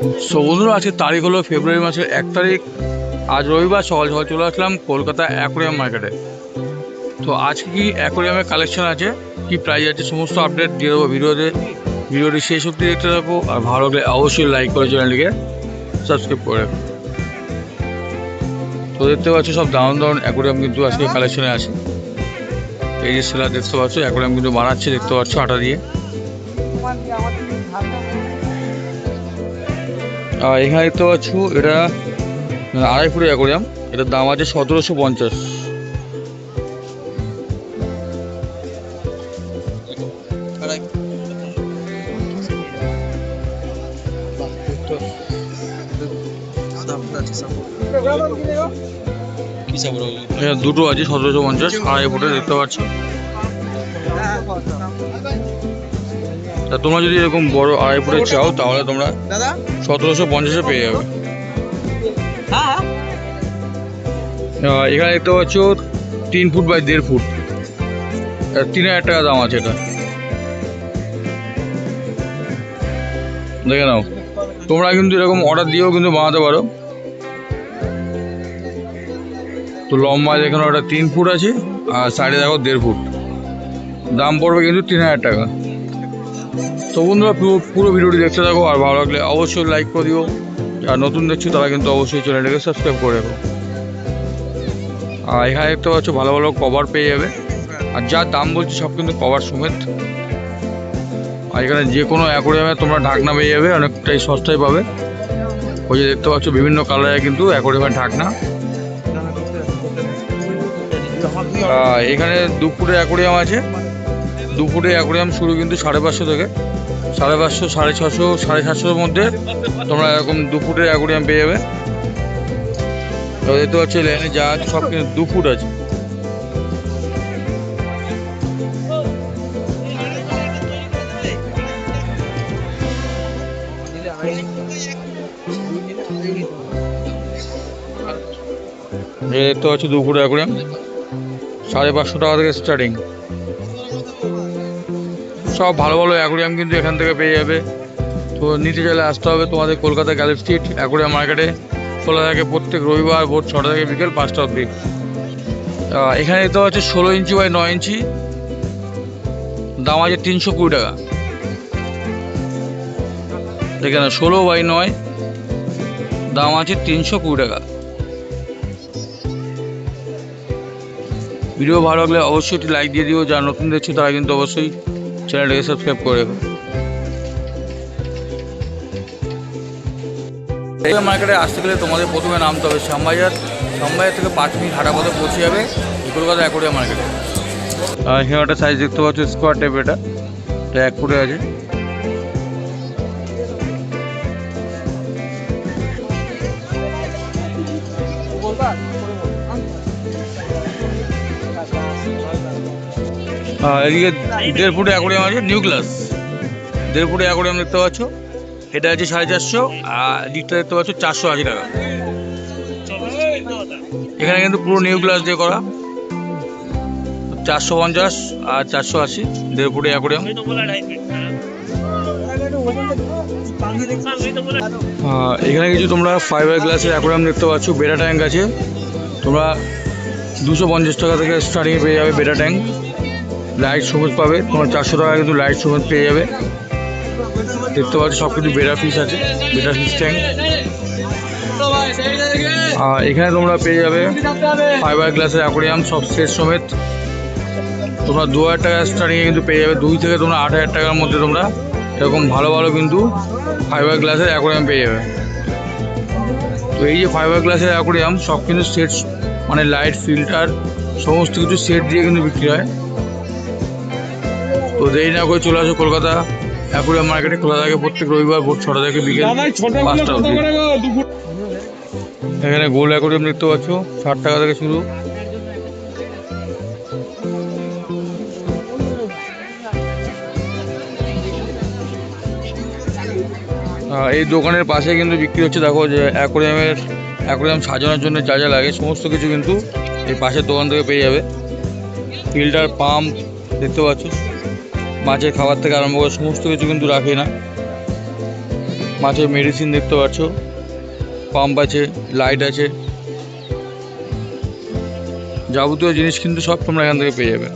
So বন্ধুরা, আজকে তারিখ হলো ফেব্রুয়ারি মাসের 1 তারিখ। আজ রবিবার সকাল সকাল চলে আসলাম কলকাতা অ্যাকোরিয়াম মার্কেটে। তো আজকে কি অ্যাকোরিয়ামের কালেকশন আছে, কি প্রাইস আছে, সমস্ত আপডেট দিয়ে দেবো ভিডিওতে। ভিডিওটি শেষ অবধি দেখতে থাকো, আর ভালো লাগলে অবশ্যই লাইক করে চ্যানেলটিকে সাবস্ক্রাইব করে রাখো। তো দেখতে পাচ্ছ সব দারুণ দারুণ অ্যাকোরিয়াম কিন্তু আজকে কালেকশনে আছে। এই যে সেলার দেখতে পাচ্ছ, অ্যাকোরিয়াম কিন্তু বানাচ্ছে, দেখতে পাচ্ছ আটা দিয়ে। আর এখানে দেখতে পাচ্ছ এটা 2.5 ফুটের অ্যাকোরিয়াম। এটার দাম আছে 1750। দুটো আছে 1750, 2.5 ফুটের দেখতে পাচ্ছ। তা তোমরা যদি এরকম বড় 2.5 ফুটের চাও তাহলে তোমরা 1750-এ পেয়ে যাবে। এখানে দেখতে পাচ্ছ 3 ফুট বাই 1.5 ফুট, 3000 টাকা দাম আছে এটা। দেখে নাও, তোমরা কিন্তু এরকম অর্ডার দিয়েও কিন্তু বানাতে পারো। তো লম্বা দেখে নাও, এটা 3 ফুট আছে, আর সাইডে দেখো 1.5 ফুট। দাম পড়বে কিন্তু 3000 টাকা। তো বন্ধুরা, পুরো ভিডিওটি দেখতে থাকো, আর ভালো লাগলে অবশ্যই লাইক করে দিও। আর নতুন দেখছো তারা কিন্তু অবশ্যই চ্যানেলটাকে সাবস্ক্রাইব করে রাখো। আর এখানে দেখতে পাচ্ছ ভালো ভালো কভার পেয়ে যাবে, আর যা দাম বলছি সব কিন্তু কভার সমেত। আর এখানে যে কোনো অ্যাকোরিয়ামে তোমরা ঢাকনা পেয়ে যাবে, অনেকটাই সস্তায় পাবে। ওই যে দেখতে পাচ্ছ বিভিন্ন কালারে কিন্তু অ্যাকোরিয়ামের ঢাকনা। এখানে 2 ফুটের অ্যাকোরিয়াম আছে। 2 ফুটের অ্যাকোরিয়াম শুরু কিন্তু 550 থেকে, 550, 650, 750-এর মধ্যে তোমরা এরকম 2 ফুটের অ্যাকোরিয়াম পেয়ে যাবে। দেখতে পাচ্ছ লাইনে যা আছে সব কিন্তু 2 ফুট আছে। দেখতে পাচ্ছ 2 ফুটের অ্যাকোরিয়াম 550 টাকা থেকে স্টার্টিং। সব ভালো ভালো অ্যাকোরিয়াম কিন্তু এখান থেকে পেয়ে যাবে। তো নিতে চাইলে আসতে হবে তোমাদের কলকাতা গ্যালেপ স্ট্রিট অ্যাকোরিয়াম মার্কেটে। খোলা থাকে প্রত্যেক রবিবার ভোর 6টা থেকে বিকেল 5টা অবধি। এখানে দেখতে পাচ্ছি 16 ইঞ্চি বাই 9 ইঞ্চি, দাম আছে 320 টাকা। দেখে না, 16 বাই 9, দাম আছে 320 টাকা। ভিডিও ভালো লাগলে অবশ্যই একটি লাইক দিয়ে দিও। যারা নতুন দেখছো তারা কিন্তু অবশ্যই চ্যানেলটাকে সাবস্ক্রাইব করে রেখো। এই মার্কেটে আসতে গেলে তোমাদের প্রথমে নামতে হবে শ্যামবাজার। শ্যামবাজার থেকে 5 মিনিট হাঁটা পথে পৌঁছে যাবে কলকাতা অ্যাকোরিয়াম মার্কেটে। আর এখানে একটা সাইজ দেখতে পাচ্ছ স্কোয়ার টাইপ, এটা 1 ফুটে আছে। এদিকে 1.5 ফুটে অ্যাকোরিয়াম আছে, নিউ গ্লাস 1.5 ফুটে অ্যাকোরিয়াম দেখতে পাচ্ছ। এটা আছে 450, আর দিকটা দেখতে পাচ্ছ 480 টাকা। এখানে কিন্তু পুরো নিউ গ্লাস দিয়ে করা, 450 আর 480, 1.5 ফুটে অ্যাকোরিয়াম। এখানে কিছু তোমরা ফাইবার গ্লাসের অ্যাকোরিয়াম দেখতে পাচ্ছ। বেটা ট্যাঙ্ক আছে, তোমরা 250 টাকা থেকে স্টার্টিংয়ে পেয়ে যাবে বেটা ট্যাঙ্ক। লাইট সবুজ পাবে তোমার 400 টাকা কিন্তু লাইট সবুজ পেয়ে যাবে। দেখতে পাচ্ছ সব কিছু বেটা ফিস আছে, বেটা ফিস ট্যাঙ্ক। আর এখানে তোমরা পেয়ে যাবে ফাইবার গ্লাসের অ্যাকোরিয়াম সব সেট সমেত। তোমরা 2000 টাকা স্টার্টিংয়ে কিন্তু পেয়ে যাবে। 2 থেকে তোমরা 8000 টাকার মধ্যে তোমরা এরকম ভালো ভালো কিন্তু ফাইবার গ্লাসের অ্যাকোরিয়াম পেয়ে যাবে। তো এই যে ফাইবার গ্লাসের অ্যাকোরিয়াম সব কিন্তু সেট, মানে লাইট, ফিল্টার সমস্ত কিছু সেট দিয়ে কিন্তু বিক্রি হয়। তো দেরি না করে চলে আসো কলকাতা অ্যাকোরিয়াম মার্কেটে। খোলা থাকে প্রত্যেক রবিবার ভোর 6টা থেকে বিকেল 5টা অবধি। এখানে গোল অ্যাকোরিয়াম দেখতে পাচ্ছ, 60 টাকা থেকে শুরু। এই দোকানের পাশে কিন্তু বিক্রি হচ্ছে, দেখো যে অ্যাকোরিয়াম সাজানোর জন্য যা যা লাগে সমস্ত কিছু কিন্তু এই পাশের দোকান থেকে পেয়ে যাবে। ফিল্টার, পাম্প দেখতে পাচ্ছ, মাছের খাবার থেকে আরম্ভ করে সমস্ত কিছু কিন্তু রাখে না। মাছের মেডিসিন দেখতে পাচ্ছ, পাম্প আছে, লাইট আছে, যাবতীয় জিনিস কিন্তু সব তোমরা এখান থেকে পেয়ে যাবে।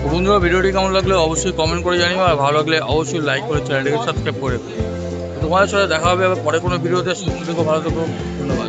তো বন্ধুরা, ভিডিওটি কেমন লাগলে অবশ্যই কমেন্ট করে জানিও, আর ভালো লাগলে অবশ্যই লাইক করে চ্যানেলটিকে সাবস্ক্রাইব করে। তো তোমাদের সাথে দেখা হবে আবার পরে কোনো ভিডিওতে। সুস্থ থেকো, ভালো থেকো, ধন্যবাদ।